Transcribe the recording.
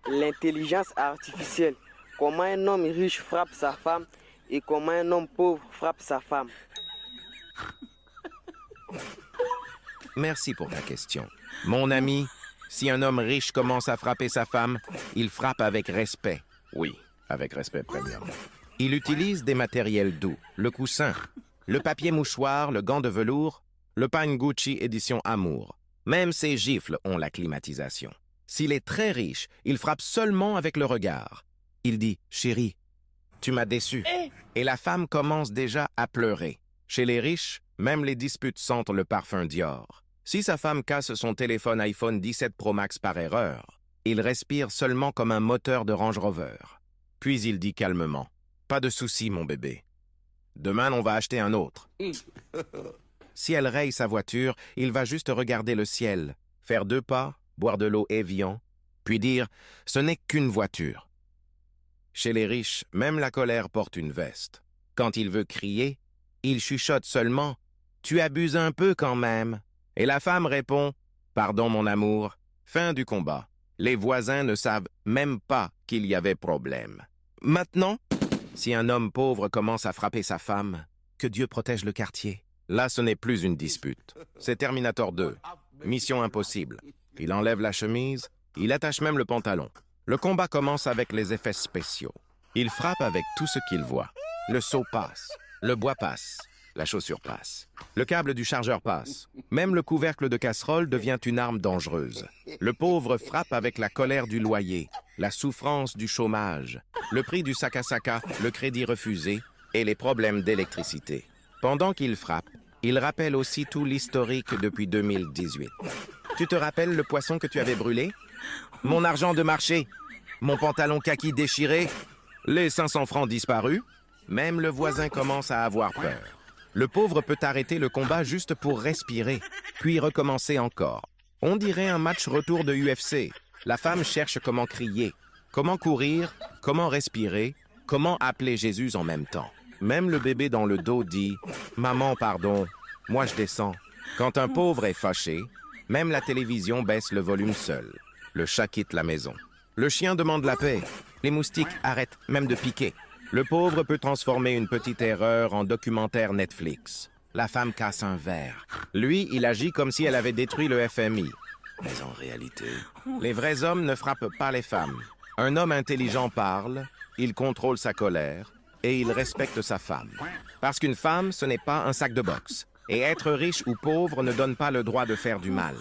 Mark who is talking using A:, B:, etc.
A: L'intelligence artificielle. Comment un homme riche frappe sa femme et comment un homme pauvre frappe sa femme.
B: Merci pour ta question. Mon ami, si un homme riche commence à frapper sa femme, il frappe avec respect. Oui, avec respect premièrement. Il utilise des matériels doux, le coussin, le papier mouchoir, le gant de velours, le pagne Gucci édition Amour. Même ses gifles ont la climatisation. S'il est très riche, il frappe seulement avec le regard. Il dit « Chérie, tu m'as déçu ». Et la femme commence déjà à pleurer. Chez les riches, même les disputes sentent le parfum Dior. Si sa femme casse son téléphone iPhone 17 Pro Max par erreur, il respire seulement comme un moteur de Range Rover. Puis il dit calmement « Pas de souci, mon bébé. Demain, on va acheter un autre. » Si elle raye sa voiture, il va juste regarder le ciel, faire 2 pas, boire de l'eau Evian, puis dire « Ce n'est qu'une voiture. » Chez les riches, même la colère porte une veste. Quand il veut crier, il chuchote seulement « Tu abuses un peu quand même. » Et la femme répond « Pardon mon amour. » Fin du combat. Les voisins ne savent même pas qu'il y avait problème. Maintenant, si un homme pauvre commence à frapper sa femme, que Dieu protège le quartier. Là, ce n'est plus une dispute. C'est Terminator 2. Mission impossible. Il enlève la chemise, il attache même le pantalon. Le combat commence avec les effets spéciaux. Il frappe avec tout ce qu'il voit. Le seau passe, le bois passe, la chaussure passe. Le câble du chargeur passe. Même le couvercle de casserole devient une arme dangereuse. Le pauvre frappe avec la colère du loyer, la souffrance du chômage, le prix du sac à saca, le crédit refusé et les problèmes d'électricité. Pendant qu'il frappe, il rappelle aussi tout l'historique depuis 2018. Tu te rappelles le poisson que tu avais brûlé? Mon argent de marché? Mon pantalon kaki déchiré? Les 500 francs disparus? Même le voisin commence à avoir peur. Le pauvre peut arrêter le combat juste pour respirer, puis recommencer encore. On dirait un match retour de UFC. La femme cherche comment crier, comment courir, comment respirer, comment appeler Jésus en même temps. Même le bébé dans le dos dit « Maman, pardon, moi je descends ». Quand un pauvre est fâché, même la télévision baisse le volume seul. Le chat quitte la maison. Le chien demande la paix. Les moustiques arrêtent même de piquer. Le pauvre peut transformer une petite erreur en documentaire Netflix. La femme casse un verre. Lui, il agit comme si elle avait détruit le FMI. Mais en réalité, les vrais hommes ne frappent pas les femmes. Un homme intelligent parle, il contrôle sa colère, et il respecte sa femme. Parce qu'une femme, ce n'est pas un sac de boxe. Et être riche ou pauvre ne donne pas le droit de faire du mal.